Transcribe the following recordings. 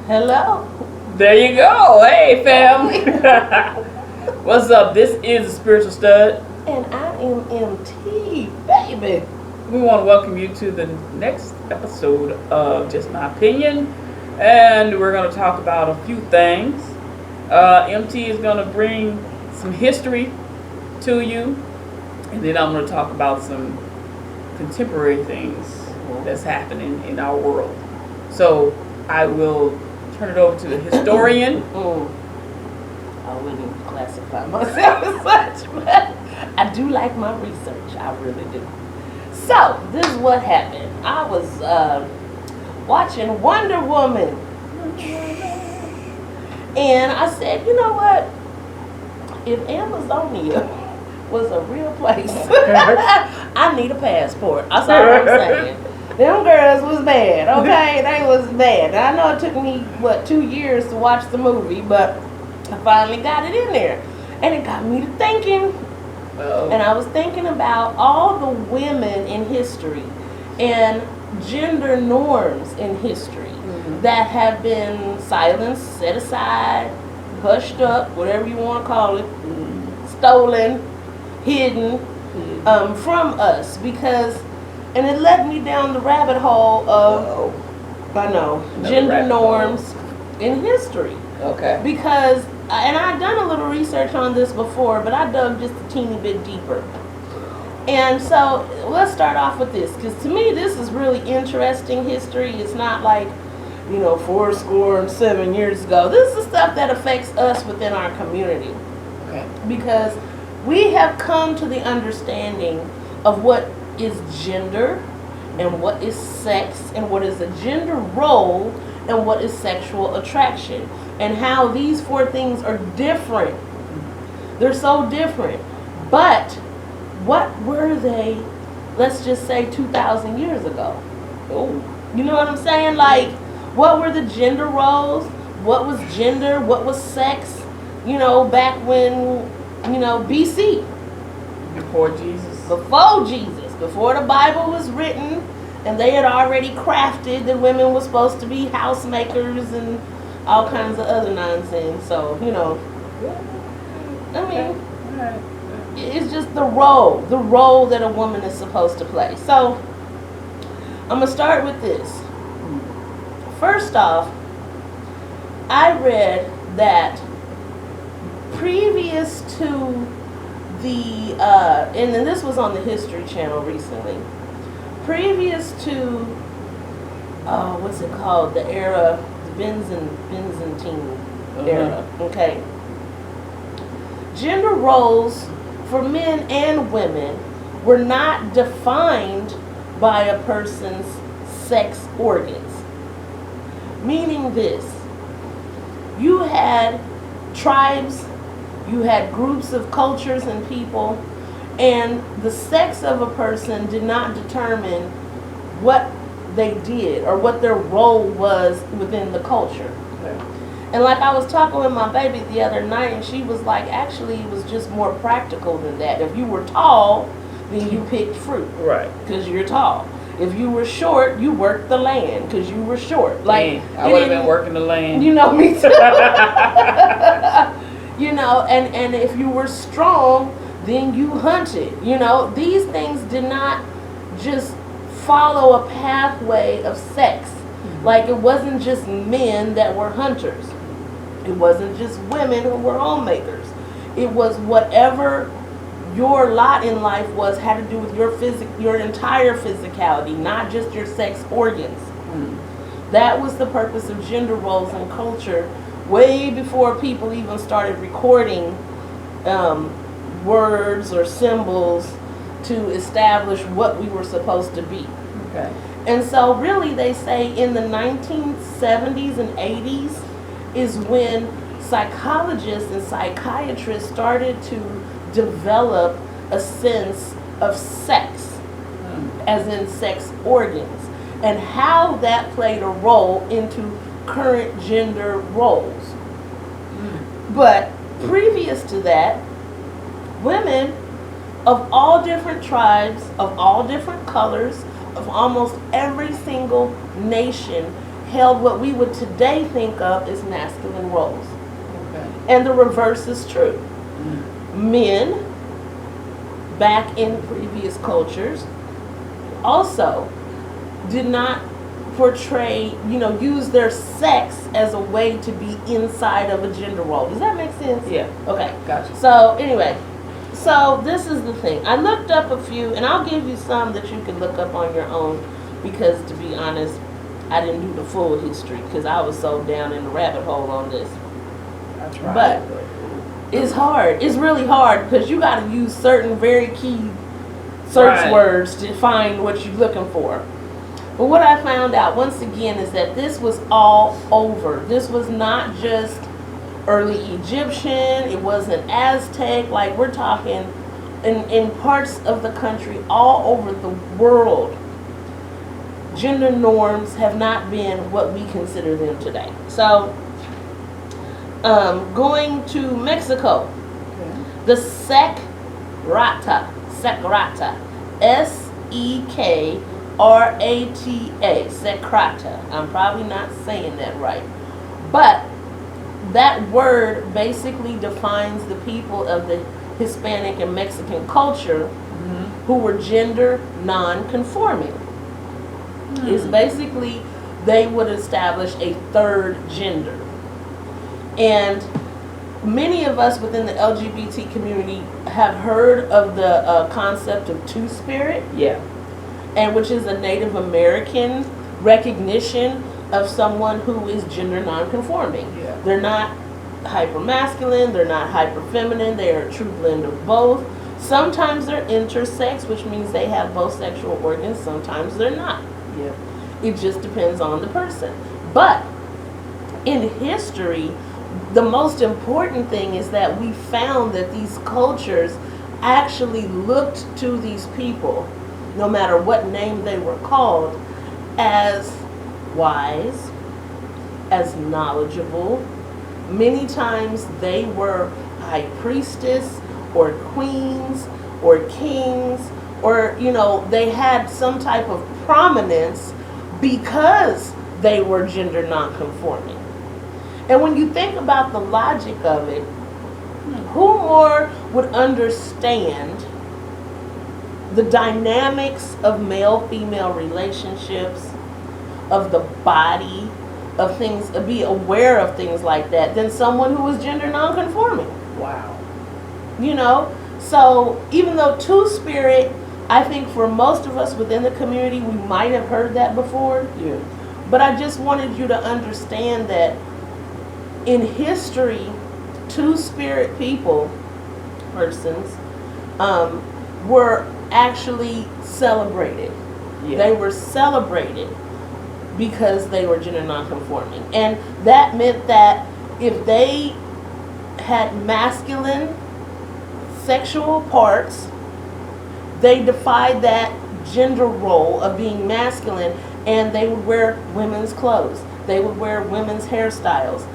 Hello. There you go. Hey, fam. What's up? This is the Spiritual Stud. And I am MT, baby. We want to welcome you to the next episode of Just My Opinion. And we're going to talk about a few things. MT is going to bring some history to you. And then I'm going to talk about some contemporary things that's happening in our world. So I will turn it over to the historian. I wouldn't classify myself as such, but I do like my research. I really do. So, this is what happened. I was watching Wonder Woman. And I said, you know what? If Amazonia was a real place, I need a passport. That's all I'm saying. Them girls was bad, okay? They was bad. I know it took me, 2 years to watch the movie, but I finally got it in there. And it got me to thinking. Uh-oh. And I was thinking about all the women in history and gender norms in history that have been silenced, set aside, hushed up, whatever you want to call it, stolen, hidden from us. And it led me down the rabbit hole of, gender norms in history. Okay. Because, and I've done a little research on this before, but I dug just a teeny bit deeper. And so, let's start off with this, because to me, this is really interesting history. It's not like, 7 years ago. This is stuff that affects us within our community. Okay. Because we have come to the understanding of what is gender, and what is sex, and what is a gender role, and what is sexual attraction, and how these four things are different. They're so different. But what were they, let's just say 2,000 years ago? Oh. You know what I'm saying? Like, what were the gender roles? What was gender? What was sex? Back when, BC. Before Jesus. Before Jesus. Before the Bible was written, and they had already crafted that women were supposed to be housemakers and all kinds of other nonsense. So, I mean, it's just the role that a woman is supposed to play. So, I'm going to start with this. First off, I read that previous to the, and then this was on the History Channel recently, previous to, what's it called, the era, the Byzantine era, okay, gender roles for men and women were not defined by a person's sex organs. Meaning this, you had tribes, you had groups of cultures and people, and the sex of a person did not determine what they did or what their role was within the culture. Okay. And like I was talking with my baby the other night, and she was like, actually it was just more practical than that. If you were tall, then you picked fruit. Right. Because you're tall. If you were short, you worked the land because you were short. Like, I would have been working the land. Me too. And if you were strong, then you hunted. These things did not just follow a pathway of sex. Like, it wasn't just men that were hunters. It wasn't just women who were homemakers. It was whatever your lot in life had to do with your entire physicality, not just your sex organs. That was the purpose of gender roles in culture way before people even started recording words or symbols to establish what we were supposed to be. Okay. And so really they say in the 1970s and 80s is when psychologists and psychiatrists started to develop a sense of sex, as in sex organs, and how that played a role into current gender roles. But previous to that, women of all different tribes, of all different colors, of almost every single nation held what we would today think of as masculine roles. Okay. And the reverse is true. Mm. Men, back in previous cultures, also did not portray, use their sex as a way to be inside of a gender role. Does that make sense? Yeah. Okay. Gotcha. So anyway, so this is the thing. I looked up a few, and I'll give you some that you can look up on your own, because to be honest, I didn't do the full history because I was so down in the rabbit hole on this. I tried. But it's hard. It's really hard because you got to use certain very key search Right. words to find what you're looking for. But what I found out once again is that this was all over. This was not just early Egyptian. It wasn't Aztec. Like, we're talking in parts of the country all over the world. Gender norms have not been what we consider them today. So, going to Mexico, the Sekrata, Sekrata, Sekrata. I'm probably not saying that right, but that word basically defines the people of the Hispanic and Mexican culture who were gender non-conforming. It's basically, they would establish a third gender. And many of us within the LGBT community have heard of the concept of two-spirit. Yeah. And which is a Native American recognition of someone who is gender non-conforming. Yeah. They're not hyper-masculine, they're not hyper-feminine, they are a true blend of both. Sometimes they're intersex, which means they have both sexual organs, sometimes they're not. Yeah. It just depends on the person. But in history, the most important thing is that we found that these cultures actually looked to these people, no matter what name they were called, as wise, as knowledgeable. Many times they were high priestess or queens or kings, or they had some type of prominence because they were gender non-conforming. And when you think about the logic of it, who more would understand the dynamics of male-female relationships, of the body, of things, be aware of things like that, than someone who was gender non-conforming? Wow. So even though two-spirit, I think for most of us within the community, we might have heard that before. Yeah. But I just wanted you to understand that in history, two-spirit persons, were actually celebrated. Yeah. They were celebrated because they were gender non-conforming. And that meant that if they had masculine sexual parts, they defied that gender role of being masculine, and they would wear women's clothes. They would wear women's hairstyles,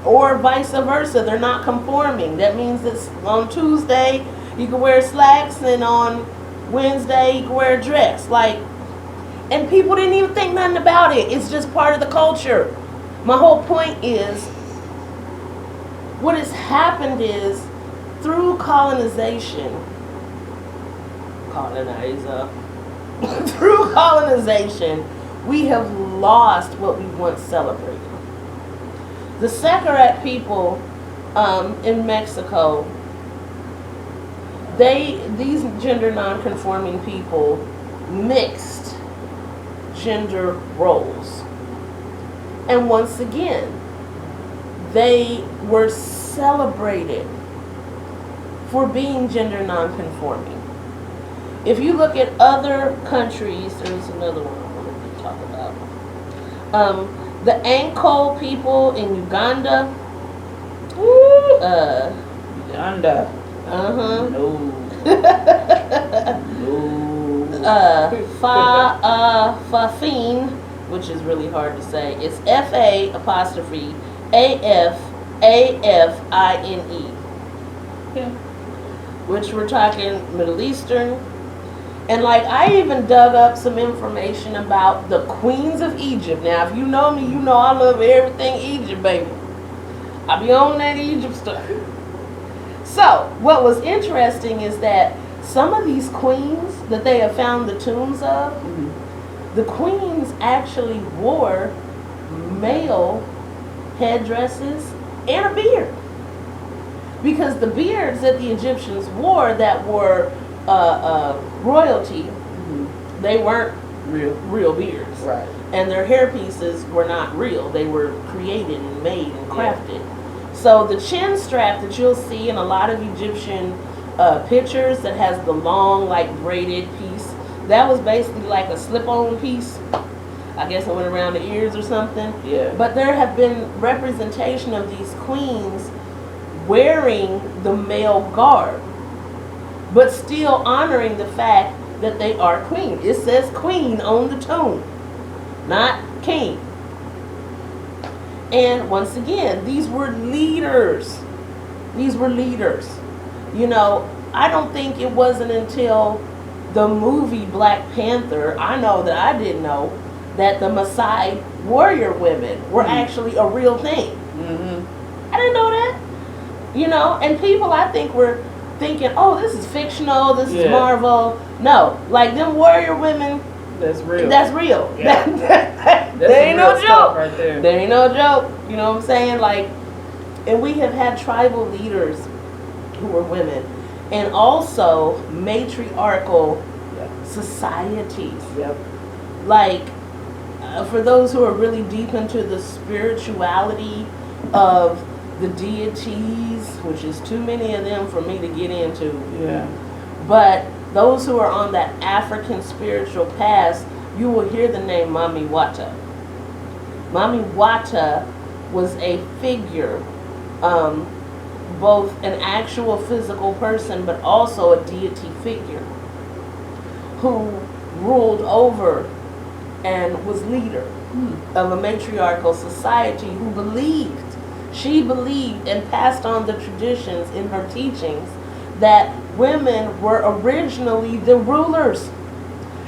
or vice versa. They're not conforming. That means that on Tuesday you can wear slacks, and on Wednesday you can wear a dress. And people didn't even think nothing about it. It's just part of the culture. My whole point is, what has happened is, through through colonization, we have lost what we once celebrated. The Sekrata people in Mexico, these gender non-conforming people mixed gender roles. And once again, they were celebrated for being gender non-conforming. If you look at other countries, there's another one I wanted to talk about. The Anko people in Uganda. Uganda. Uh-huh. No. Fafine, which is really hard to say. It's FA''AFAFINE. Yeah. Which we're talking Middle Eastern, And like I even dug up some information about the queens of Egypt. Now, if you know me, you know I love everything Egypt, baby. I be on that Egypt stuff. So, what was interesting is that some of these queens that they have found the tombs of, the queens actually wore male headdresses and a beard. Because the beards that the Egyptians wore that were royalty, they weren't real beards. Right. And their hair pieces were not real. They were created and made and crafted. Yeah. So the chin strap that you'll see in a lot of Egyptian pictures that has the long, like, braided piece, that was basically like a slip-on piece. I guess it went around the ears or something. Yeah. But there have been representation of these queens wearing the male garb, but still honoring the fact that they are queen. It says queen on the tomb, not king. And once again, these were leaders. These were leaders. You know, I don't think it wasn't until the movie Black Panther, I know that I didn't know that the Maasai warrior women were actually a real thing. I didn't know that. You know, and people I think were thinking, oh, this is fictional, this is Marvel. No, like them warrior women, that's real. That's real. Yeah. That ain't no joke. Right there. There ain't no joke. You know what I'm saying? Like, and we have had tribal leaders who were women, and also matriarchal societies. Yep. Like, for those who are really deep into the spirituality of the deities, which is too many of them for me to get into. Yeah. But those who are on that African spiritual path, you will hear the name Mami Wata. Mami Wata was a figure, both an actual physical person, but also a deity figure who ruled over and was leader of a matriarchal society who she believed and passed on the traditions in her teachings that women were originally the rulers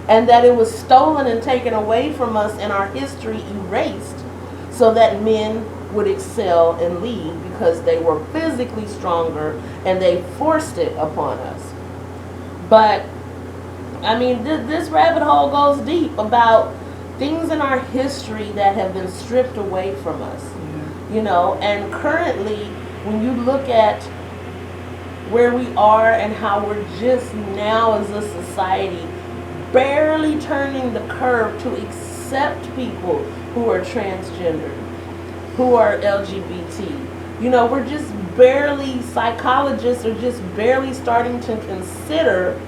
and that it was stolen and taken away from us and our history erased so that men would excel and lead because they were physically stronger and they forced it upon us. But I mean, this rabbit hole goes deep about things in our history that have been stripped away from us. You know, and currently when you look at where we are and how we're just now as a society barely turning the curve to accept people who are transgendered, who are LGBT. You know, we're just barely, psychologists are just barely starting to consider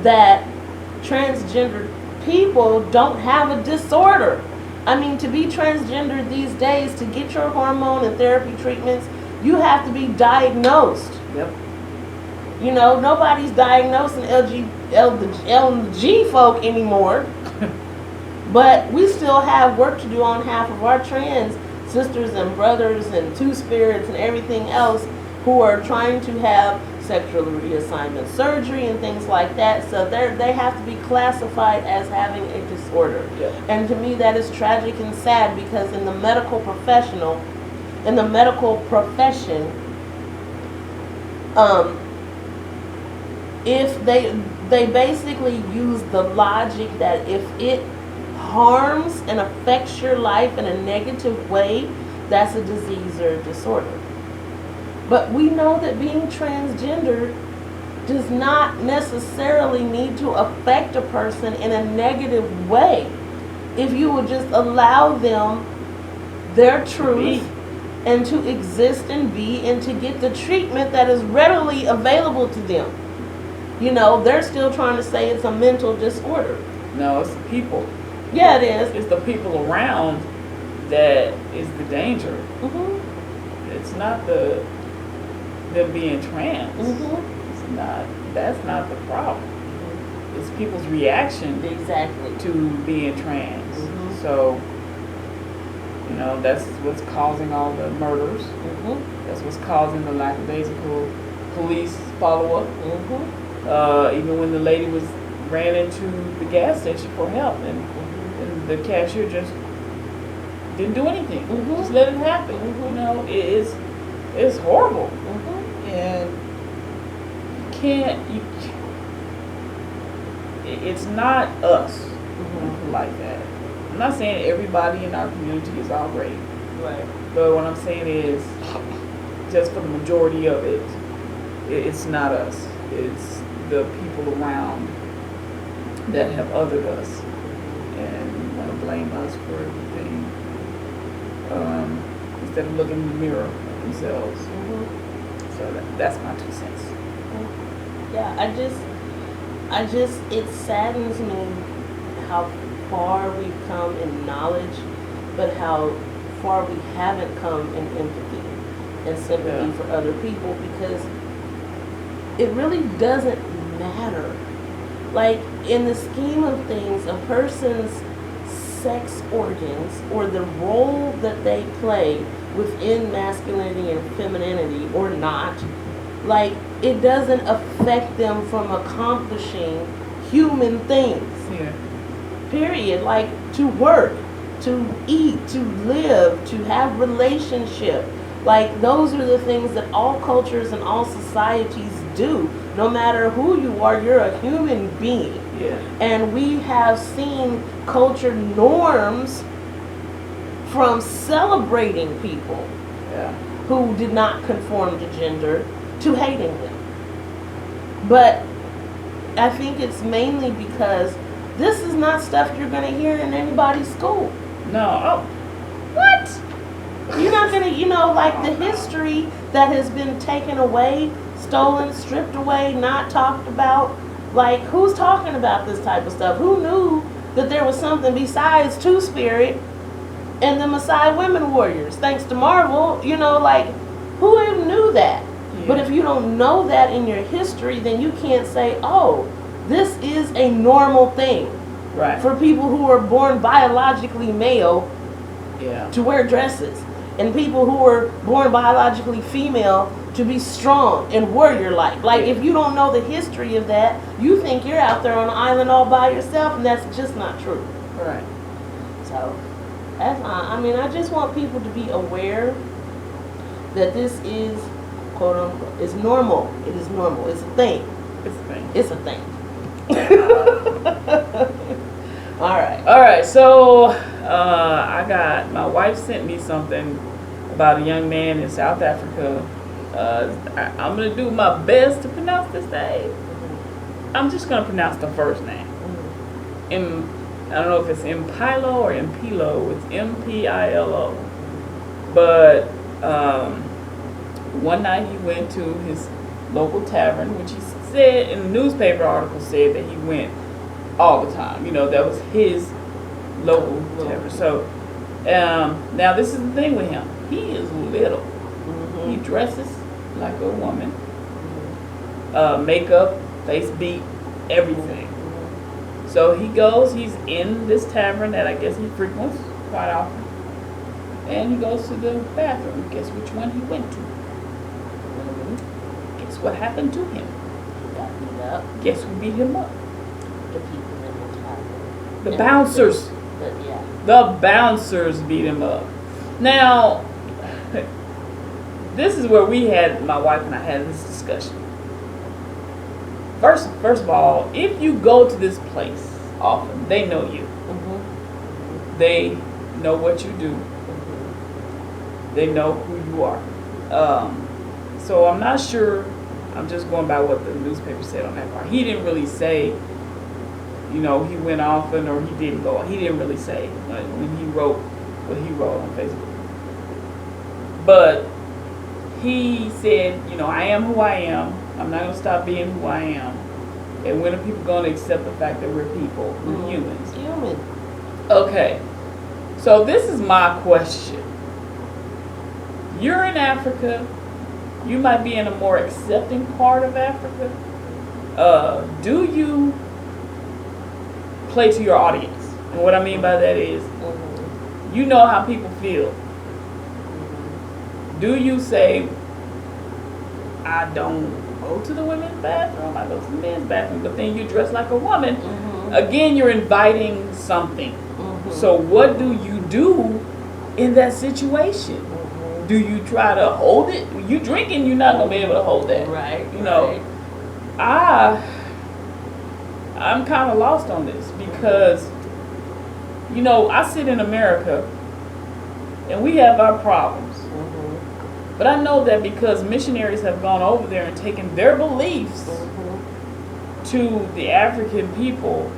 that transgender people don't have a disorder. I mean, to be transgender these days, to get your hormone and therapy treatments, you have to be diagnosed. Yep. You know, nobody's diagnosing LG folk anymore. But we still have work to do on half of our trans sisters and brothers and two-spirits and everything else who are trying to have sexual reassignment surgery and things like that. So they have to be classified as having a disorder. Yeah. And to me that is tragic and sad because in the medical profession, if they basically use the logic that if it harms and affects your life in a negative way, that's a disease or a disorder. But we know that being transgender does not necessarily need to affect a person in a negative way. If you would just allow them their truth and to exist and be and to get the treatment that is readily available to them. You know, they're still trying to say it's a mental disorder. No, it's the people. Yeah, it is. It's the people around that is the danger. Mm-hmm. It's not them being trans. Mm-hmm. It's not. That's not the problem. It's people's reaction to being trans. Mm-hmm. So, you know, that's what's causing all the murders. Mm-hmm. That's what's causing the lackadaisical police follow-up. Mm-hmm. Even when the lady was ran into the gas station for help, and the cashier just didn't do anything. Just let it happen. You know, it's horrible. And it's not us like that. I'm not saying everybody in our community is all great. Right. But what I'm saying is, just for the majority of it, it's not us. It's the people around that have othered us and want to blame us for everything, instead of looking in the mirror at themselves. So that's my 2 cents. Yeah, I just, it saddens me how far we've come in knowledge, but how far we haven't come in empathy and sympathy for other people, because it really doesn't matter. Like, in the scheme of things, a person's sex organs or the role that they play within masculinity and femininity or not, like, it doesn't affect them from accomplishing human things. Yeah. Period. Like, to work, to eat, to live, to have relationship. Like, those are the things that all cultures and all societies do. No matter who you are, you're a human being. Yeah. And we have seen culture norms from celebrating people who did not conform to gender to hating them. But I think it's mainly because this is not stuff you're going to hear in anybody's school. No. Oh. What? You're not going to, like the history that has been taken away, stolen, stripped away, not talked about. Like, who's talking about this type of stuff? Who knew that there was something besides Two-Spirit and the Maasai women warriors? Thanks to Marvel, like, who even knew that? Yeah. But if you don't know that in your history, then you can't say, oh, this is a normal thing. Right. For people who are born biologically male to wear dresses. And people who are born biologically female to be strong and warrior-like. Like, if you don't know the history of that, you think you're out there on an island all by yourself, and that's just not true. Right. So, I just want people to be aware that this is, quote unquote, is normal. It is normal. It's a thing. It's a thing. All right. So, my wife sent me something about a young man in South Africa. I'm going to do my best to pronounce this name. I'm just going to pronounce the first name. I don't know if it's Impilo or Impilo. It's Mpilo. But one night he went to his local tavern, which he said in the newspaper article said that he went all the time. That was his local tavern. So now this is the thing with him. He is little. He dresses like a woman. Makeup, face beat, everything. So he's in this tavern that I guess he frequents quite often. And he goes to the bathroom. Guess which one he went to? Guess what happened to him? He got beat up. Guess who beat him up? The people in the tavern. The bouncers. The bouncers beat him up. Now, this is where my wife and I had this discussion. First of all, if you go to this place often, they know you. They know what you do. They know who you are. So I'm not sure. I'm just going by what the newspaper said on that part. He didn't really say, he went often or he didn't go. He didn't really say when he wrote what he wrote on Facebook. But he said, I am who I am. I'm not going to stop being who I am. And when are people going to accept the fact that we're people, we're humans? Human. Okay. So this is my question. You're in Africa. You might be in a more accepting part of Africa. Do you play to your audience? And what I mean by that is, you know how people feel. Do you say, I don't go to the women's bathroom, I go to the men's bathroom, but then you dress like a woman, Mm-hmm. again, you're inviting something. Mm-hmm. So what do you do in that situation? Mm-hmm. Do you try to hold it? You drinking, you're not gonna be able to hold that. Right. You know, right. I'm kind of lost on this because, you know, I sit in America and we have our problems. Mm-hmm. But I know that because missionaries have gone over there and taken their beliefs Mm-hmm. to the African people,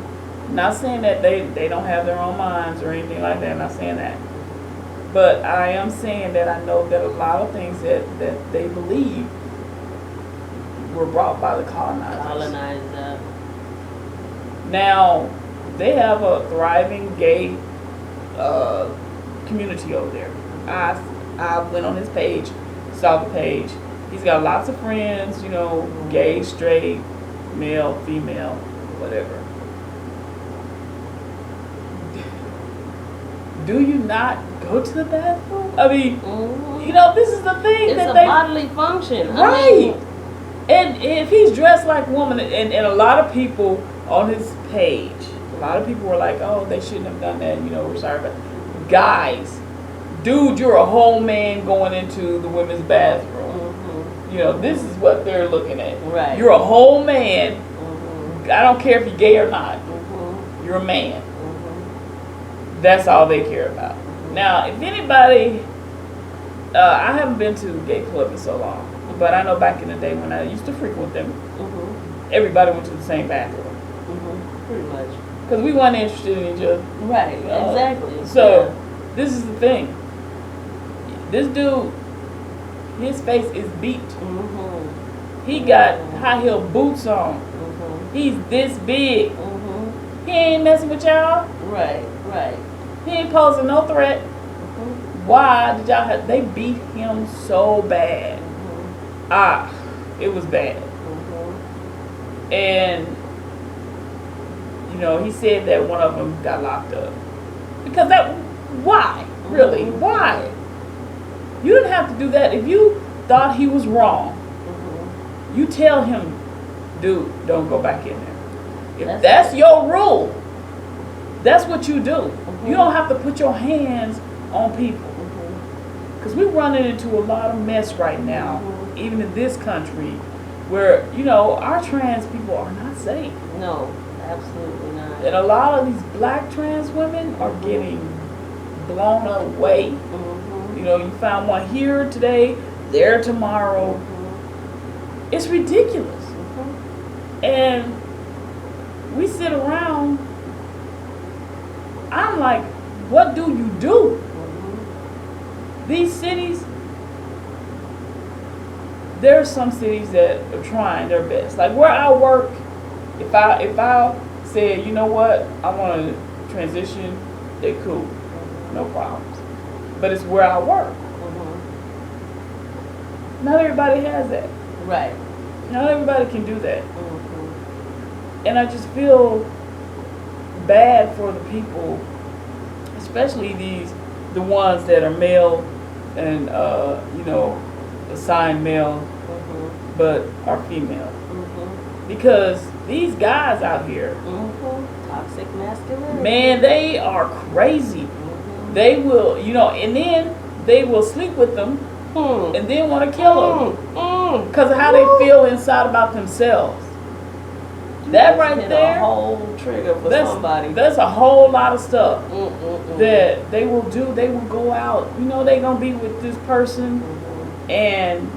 not saying that they don't have their own minds or anything like that, I'm not saying that. But I am saying that I know that a lot of things that they believe were brought by the colonizers. Now, they have a thriving gay community over there. I went on his page, saw the page. He's got lots of friends, you know, gay, straight, male, female, whatever. Do you not go to the bathroom? I mean, Mm-hmm. you know, this is the thing It's that a they bodily function. right. I mean, And if he's dressed like a woman, and a lot of people on his page, a lot of people were like, oh, they shouldn't have done that, you know, we're sorry, but guys, dude, you're a whole man going into the women's bathroom. mm-hmm. You know, this is what they're looking at. Right. You're a whole man. Mm-hmm. I don't care if you're gay or not. Mm-hmm. You're a man. Mm-hmm. That's all they care about. Now, if anybody, I haven't been to a gay club in so long, but I know back in the day when I used to frequent them, Mm-hmm. everybody went to the same bathroom. Mm-hmm. Pretty much. Because we weren't interested in each other. Right. Exactly. So, this is the thing. This dude, his face is beat. Mm-hmm. He got high heel boots on. Mm-hmm. He's this big. Mm-hmm. He ain't messing with y'all. Right. Right. He ain't posing no threat. Mm-hmm. Why did y'all have, they beat him so bad. Mm-hmm. It was bad. Mm-hmm. And, you know, he said that one of them got locked up. Because why? Really? Mhm. Why? You didn't have to do that. If you thought he was wrong, Mm-hmm. you tell him, dude, don't go back in there. If That's that's your rule, that's what you do. Mhm. You don't have to put your hands on people. Mm-hmm. Because we're running into a lot of mess right now, Mhm. even in this country, where, you know, our trans people are not safe. No, absolutely not. And a lot of these black trans women are getting blown away. Mm-hmm. You know, you found one here today, there tomorrow. Mm-hmm. It's ridiculous. Mm-hmm. And we sit around, I'm like, what do you do? Mm-hmm. These cities, there are some cities that are trying their best. Like where I work, if I said, you know what, I want to transition, they cool, no problems. But it's where I work. Mm-hmm. Not everybody has that. Right. Not everybody can do that. Mm-hmm. And I just feel bad for the people, especially the ones that are male and you know, assigned male, Mm-hmm. but are female. Mm-hmm. Because these guys out here, Mm-hmm. Toxic masculinity. man, they are crazy. Mm-hmm. They will, you know, and then they will sleep with them Mm. and then want to kill them Mm. because of how they feel inside about themselves. That right Hit there, a whole trigger for somebody. that's a whole lot of stuff Mm-mm-mm. that they will do. They will go out, you know, they gonna be with this person, Mm-hmm. and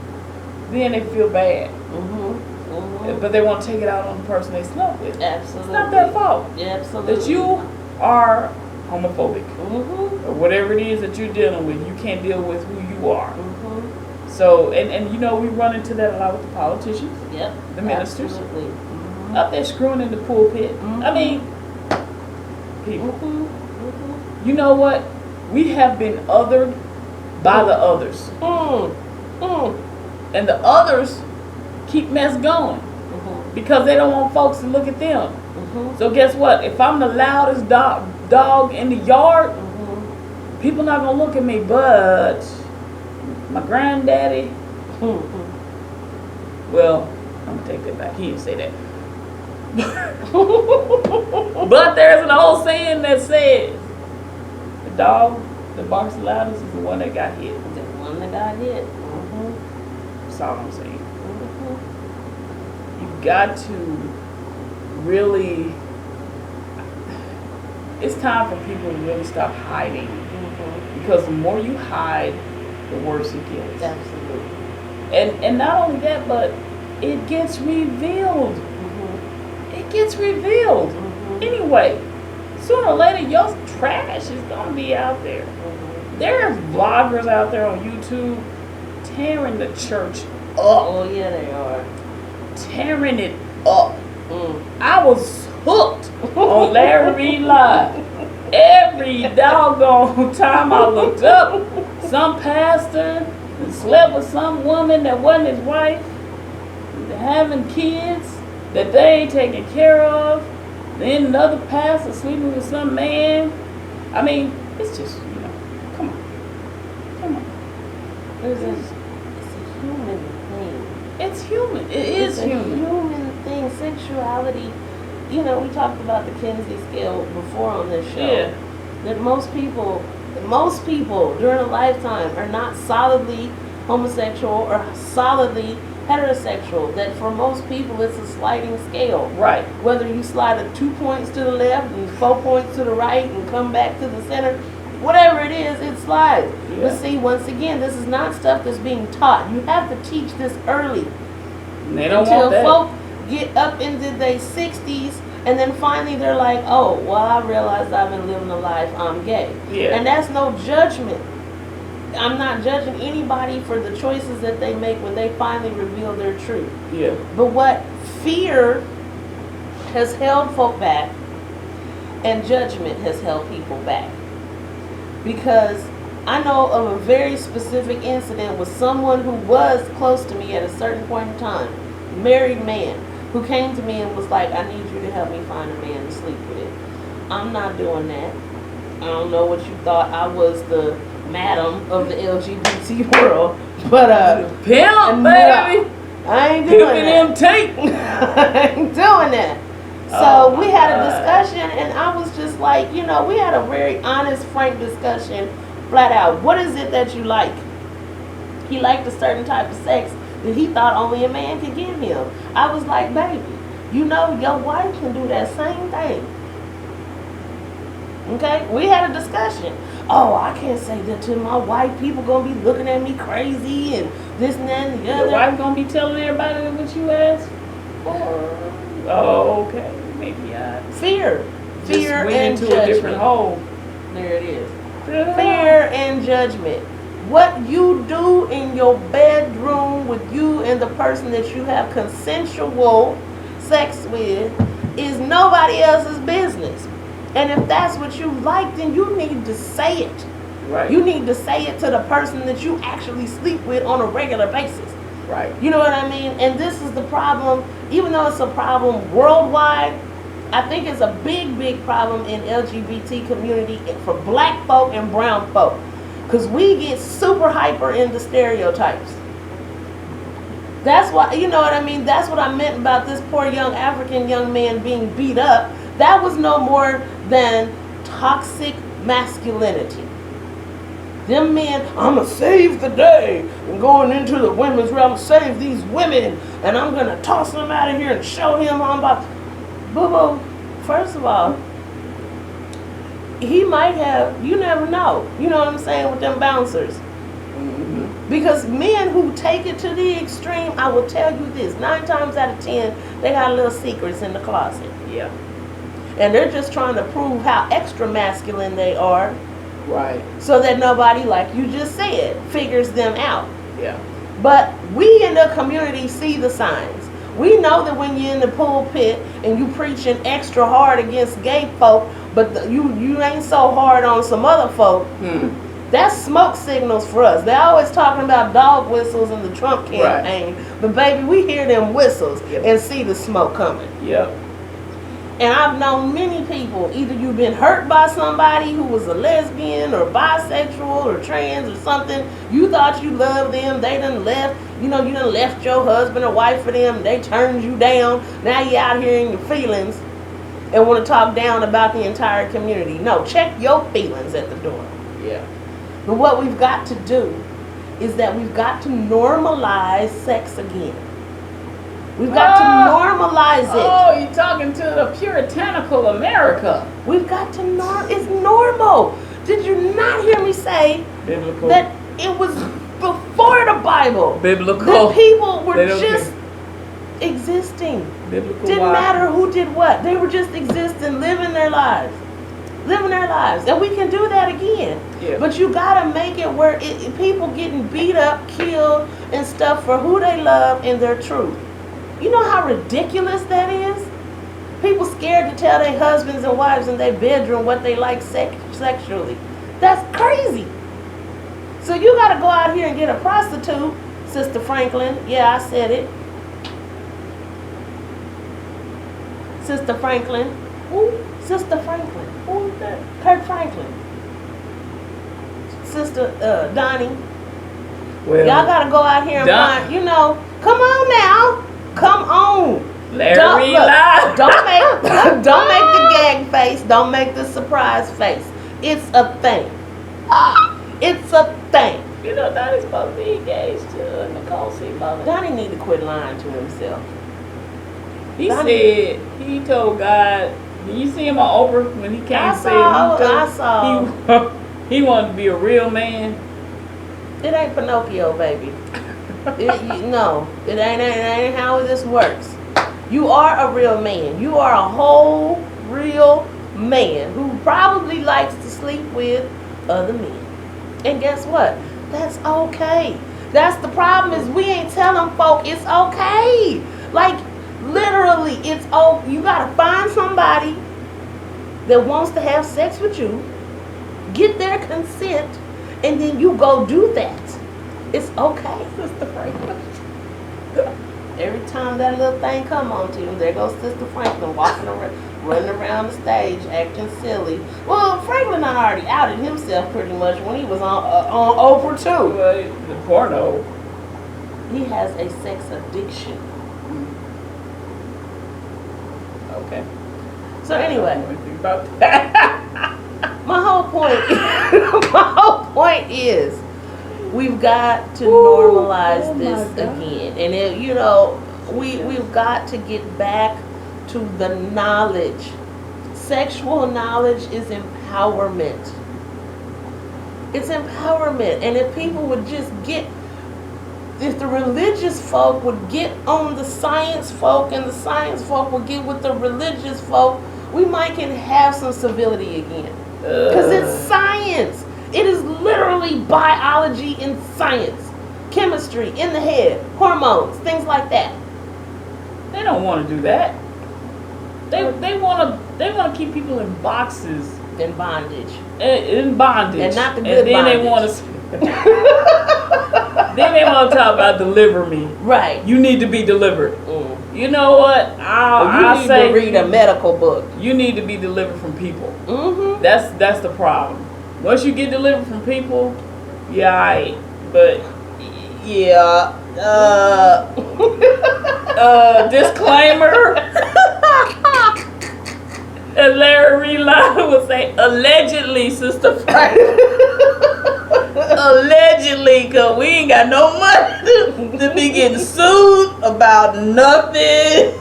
then they feel bad, Mm-hmm. Mm-hmm. but they want to take it out on the person they slept with. Absolutely. It's not their fault Absolutely. that you are homophobic Mm-hmm. or whatever it is that you're dealing with. You can't deal with who you are. Mm-hmm. So, and you know, we run into that a lot with the politicians, Yep. the ministers, Absolutely. Mm-hmm. up there screwing in the pulpit. Mhm. I mean, people. Mm-hmm. Mm-hmm. You know what? We have been othered by the others. Mm. Mm. And the others keep mess going Mm-hmm. because they don't want folks to look at them. Mm-hmm. So guess what? If I'm the loudest dog in the yard, Mm-hmm. people not going to look at me, but my granddaddy, Mm-hmm. well, I'm gonna take that back. He didn't say that. But there's an old saying that says, the dog that barks the loudest is the one that got hit. The one that got hit. That's all I'm saying. You've got to really, it's time for people to really stop hiding. Because the more you hide, the worse it gets. Absolutely. And not only that, but it gets revealed. It gets revealed. Anyway, sooner or later, your trash is going to be out there. There's vloggers out there on YouTube tearing the church up. Oh, yeah, they are. Tearing it up. I was hooked on Larry Reid Live. Every doggone time I looked up, some pastor slept with some woman that wasn't his wife, having kids that they ain't taking care of, then another pastor sleeping with some man. I mean, it's just, come on. It's a human thing. It's human. It is human. It's a human thing. Sexuality, we talked about the Kinsey scale before on this show. Yeah. That most people during a lifetime are not solidly homosexual or solidly heterosexual. That for most people it's a sliding scale. Right. Whether you slide 2 points to the left and 4 points to the right and come back to the center, whatever it is, it slides. Yeah. But see, once again, this is not stuff that's being taught. You have to teach this early. And they don't until want that. folk get up into their 60s and then finally they're like, oh, well, I realized I've been living a life, I'm gay. Yeah. And that's no judgment. I'm not judging anybody for the choices that they make when they finally reveal their truth. Yeah. But what fear has held folk back and judgment has held people back. Because I know of a very specific incident with someone who was close to me at a certain point in time, married man, who came to me and was like, I need you to help me find a man to sleep with. I'm not doing that. I don't know what you thought I was the madam of the LGBT world, but pimp, baby. I ain't doing that. Them tape. I ain't doing that. So we had a discussion, and I was just like, we had a very honest, frank discussion, flat out. What is it that you like? He liked a certain type of sex that he thought only a man could give him. I was like, baby, your wife can do that same thing. Okay? We had a discussion. Oh, I can't say that to my wife. People gonna be looking at me crazy and this and that and the other. Your wife gonna be telling everybody what you asked for? Oh, okay. Maybe I Fear just went and into judgment. a different hole. There it is. Fear and judgment. What you do in your bedroom with you and the person that you have consensual sex with is nobody else's business. And if that's what you like, then you need to say it. Right. You need to say it to the person that you actually sleep with on a regular basis. Right. You know what I mean? And this is the problem. Even though it's a problem worldwide, I think it's a big, big problem in LGBT community for black folk and brown folk. Because we get super hyper into stereotypes. That's why, you know what I mean? That's what I meant about this poor young African young man being beat up. That was no more than toxic masculinity. Them men, I'm going to save the day. I'm going into the women's realm, save these women. And I'm going to toss them out of here and show him I'm about. Boo-boo, first of all, he might have, you never know. You know what I'm saying, with them bouncers. Because men who take it to the extreme, I will tell you this, 9 times out of 10, they got little secrets in the closet. Yeah. And they're just trying to prove how extra masculine they are. Right. So that nobody, like you just said, figures them out. Yeah. But we in the community see the signs. We know that when you're in the pulpit and you preaching extra hard against gay folk, but you ain't so hard on some other folk, that's smoke signals for us. They're always talking about dog whistles in the Trump campaign. Right. But baby, we hear them whistles and see the smoke coming. Yep. And I've known many people, either you've been hurt by somebody who was a lesbian or bisexual or trans or something. You thought you loved them. They done left. You know, you done left your husband or wife for them. They turned you down. Now you out here in your feelings and want to talk down about the entire community. No, check your feelings at the door. Yeah. But what we've got to do is that we've got to normalize sex again. We've got to normalize it. Oh, you're talking to the puritanical America. We've got to it's normal. Did you not hear me say Biblical. that it was before the Bible? Biblical. That people were just existing. Biblical. Didn't matter who did what. They were just existing, living their lives. Living their lives. And we can do that again. Yeah. But you gotta make it where people getting beat up, killed, and stuff for who they love and their truth. You know how ridiculous that is? People scared to tell their husbands and wives in their bedroom what they like sexually. That's crazy. So you got to go out here and get a prostitute, Sister Franklin. Yeah, I said it. Sister Franklin. Who? Sister Franklin. Who is that? Kirk Franklin. Sister Donnie. Well, y'all got to go out here and find, come on now. Come on. Larry Live. Don't make the gag face. Don't make the surprise face. It's a thing. It's a thing. You know, Donnie's supposed to be engaged to Nicole C. Mullen. Donnie need to quit lying to himself. He said he told God. Did you see him on Oprah when he came and said I saw. He wanted to be a real man. It ain't Pinocchio, baby. It ain't how this works. You are a real man. You are a whole real man who probably likes to sleep with other men. And guess what? That's okay. That's the problem is we ain't telling folk it's okay. Like literally, it's you gotta find somebody that wants to have sex with you, get their consent, and then you go do that. It's okay, Sister Franklin. Every time that little thing come on to you, there goes Sister Franklin walking around, running around the stage, acting silly. Well, Franklin already outed himself pretty much when he was on Oprah too. The porno. He has a sex addiction. Okay. So anyway, about that. my whole point is we've got to normalize this again. And we've got to get back to the knowledge. Sexual knowledge is empowerment. It's empowerment. And if people would just if the religious folk would get on the science folk and the science folk would get with the religious folk, we might can have some civility again. Because it's science. It is literally biology and science. Chemistry in the head, hormones, things like that. They don't want to do that. They want to keep people in boxes. In bondage. In bondage. And not the good and then bondage. They want to then they want to talk about deliver me. Right. You need to be delivered. You know what? You need to read a medical book. You need to be delivered from people. Mm-hmm. That's the problem. Once you get delivered from people, yeah, alright. But yeah. Disclaimer. As Larry Lyle would say, allegedly, Sister Frank. Allegedly, because we ain't got no money to be getting sued about nothing.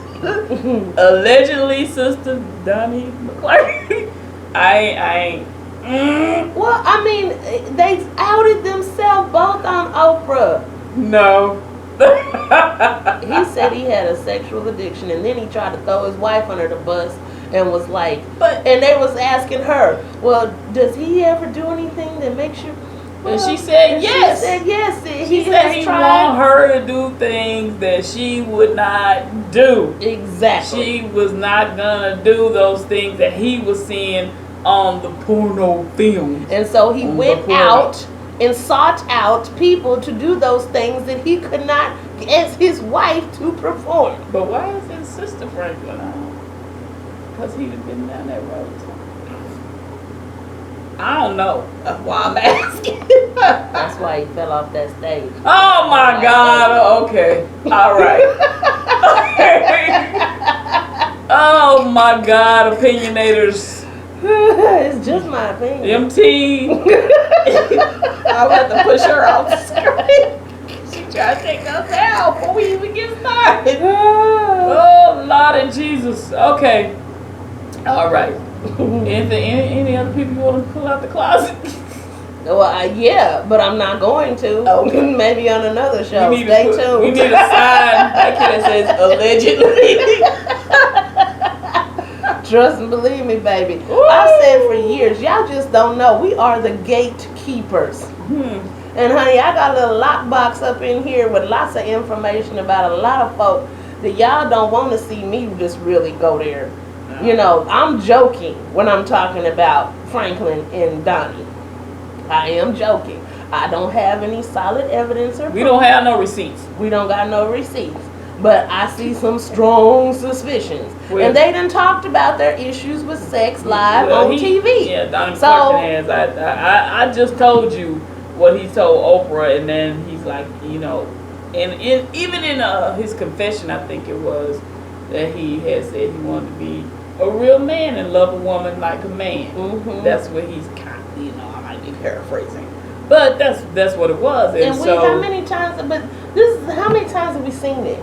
Allegedly, Sister Donnie McClary. I ain't. Well, I mean, they outed themselves both on Oprah. No. He said he had a sexual addiction, and then he tried to throw his wife under the bus and was like, and they was asking her, well, does he ever do anything that makes you? And she said yes. She said yes. He said he want her to do things that she would not do. Exactly. She was not gonna do those things that he was seeing on the porno films. And so he went out and sought out people to do those things that he could not, as his wife, to perform. But why is it Sister Franklin on? Because he'd have been down that road. I don't know. That's why I'm asking. That's why he fell off that stage. Oh my God. Okay. All right. Oh my God, opinionators. It's just my opinion. MT. I'll have to push her off the screen. She tried to take us out before we even get started. Oh Lord and Jesus. Okay. All right. Any other people you want to pull out the closet? Well, yeah, but I'm not going to. Oh. Maybe on another show. We need Stay to tuned. We need a sign That says allegedly. Trust and believe me, baby. I've said for years, y'all just don't know. We are the gatekeepers. And honey, I got a little lockbox up in here with lots of information about a lot of folk that y'all don't want to see me just really go there. No. You know, I'm joking when I'm talking about Franklin and Donnie. I am joking. I don't have any solid evidence or proof. We don't have no receipts. We don't got no receipts. But I see some strong suspicions. Well, and they done talked about their issues with sex live well, on TV. Yeah, Donnie So- Clarkson has. I just told you what he told Oprah, and then he's like, you know, and even in his confession, I think it was that he had said he wanted to be a real man and love a woman like a man. Mhm. That's what he's kind of, you know, I might be paraphrasing, but that's what it was. And so how many times? But this is how many times have we seen it?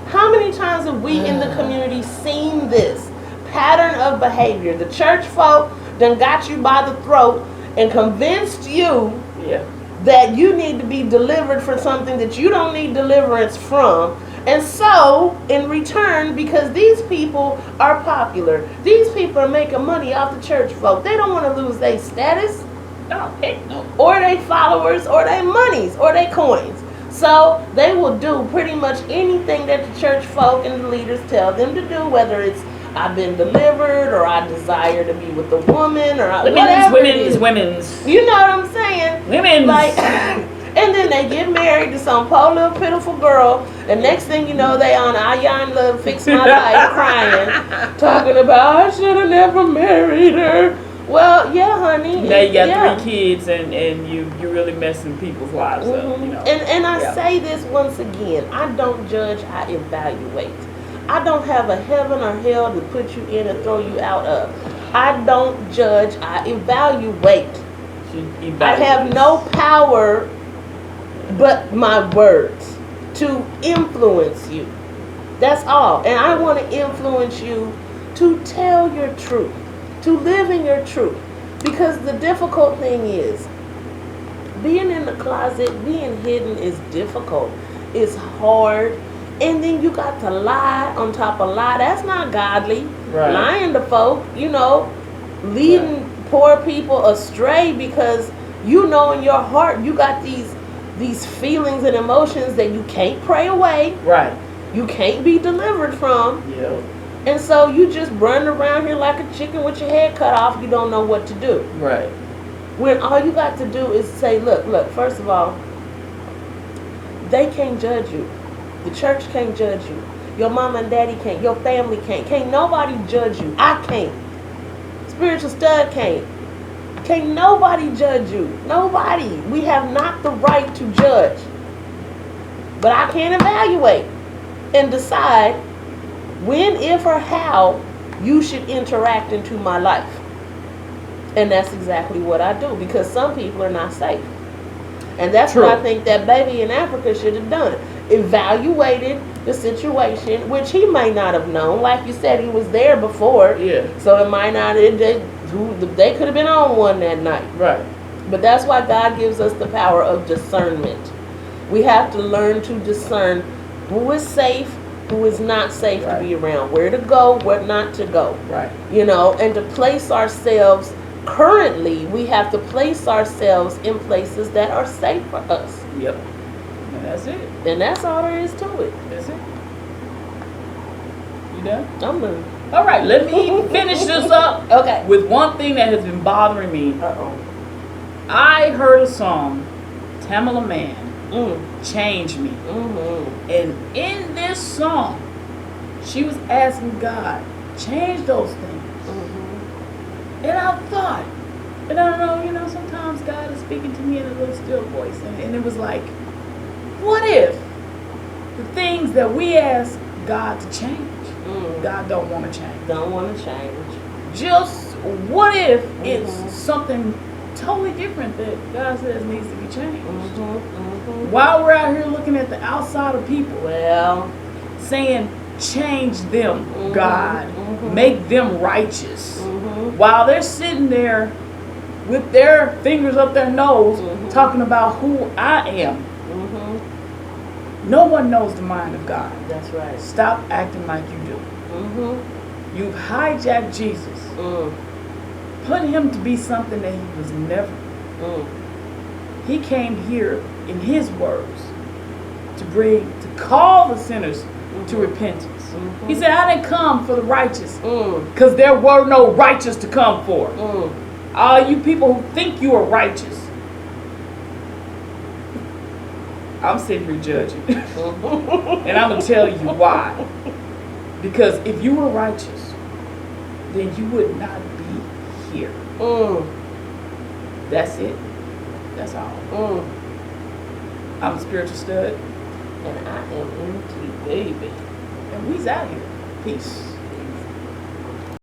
How many times have we in the community seen this pattern of behavior? The church folk done got you by the throat and convinced you yeah, that you need to be delivered for something that you don't need deliverance from. And so, in return, because these people are popular, these people are making money off the church folk, they don't want to lose their status, no, heck no. or their followers, or their monies, or their coins. So, they will do pretty much anything that the church folk and the leaders tell them to do, whether it's I've been delivered, or I desire to be with a woman, or whatever it is. Women's. You know what I'm saying? Women's. Like, and then they get married to some poor little pitiful girl, and next thing you know, they on Ayan Love Fix My Life crying, talking about I should have never married her. Well, yeah, honey. Now you got yeah. 3 kids, and you're really messing people's lives up. You know. And I Yeah. say this once again, I don't judge, I evaluate. I don't have a heaven or hell to put you in and throw you out of. I don't judge, I evaluate. I have no power but my words to influence you. That's all. And I want to influence you to tell your truth, to live in your truth. Because the difficult thing is, being in the closet, being hidden is difficult. It's hard. And then you got to lie on top of lie. That's not godly. Right. Lying to folk, you know, leading poor people astray because you know in your heart you got these feelings and emotions that you can't pray away. Right. You can't be delivered from. Yeah. And so you just run around here like a chicken with your head cut off. You don't know what to do. Right. When all you got to do is say, look, first of all, they can't judge you. The church can't judge you. Your mama and daddy can't. Your family can't. Can't nobody judge you. I can't. Spiritual stud can't. Can't nobody judge you. Nobody. We have not the right to judge. But I can evaluate and decide when, if, or how you should interact into my life. And that's exactly what I do, because some people are not safe. And that's True. what I think that baby in Africa should have done. Evaluated the situation, which he may not have known. Like you said, he was there before. Yeah. So it might not, they could have been on one that night. Right. But that's why God gives us the power of discernment. We have to learn to discern who is safe, who is not safe to be around, where to go, where not to go. Right. You know, and to place ourselves, currently, we have to place ourselves in places that are safe for us. Yep. And that's it. And that's all there is to it. That's it. You done? I'm done. All right. Let me finish this up Okay. with one thing that has been bothering me. Uh-oh. I heard a song, Tamala Man, Mm. Change Me. Mm-hmm. And in this song, she was asking God, change those things. And I thought, and I don't know, sometimes God is speaking to me in a little still voice. And it was like, what if the things that we ask God to change, God don't want to change? Don't want to change. Just what if it's something totally different that God says needs to be changed? While we're out here looking at the outside of people, Well, saying, change them, God, make them righteous. While they're sitting there with their fingers up their nose, talking about who I am. No one knows the mind of God. That's right. Stop acting like you do. You've hijacked Jesus. Put him to be something that he was never. He came here in his words to call the sinners to repentance. He said, I didn't come for the righteous because there were no righteous to come for. All you people who think you are righteous, I'm sitting here judging. And I'm going to tell you why. Because if you were righteous, then you would not be here. That's it. That's all. I'm a spiritual stud. And I am empty, baby. And we's out here. Peace.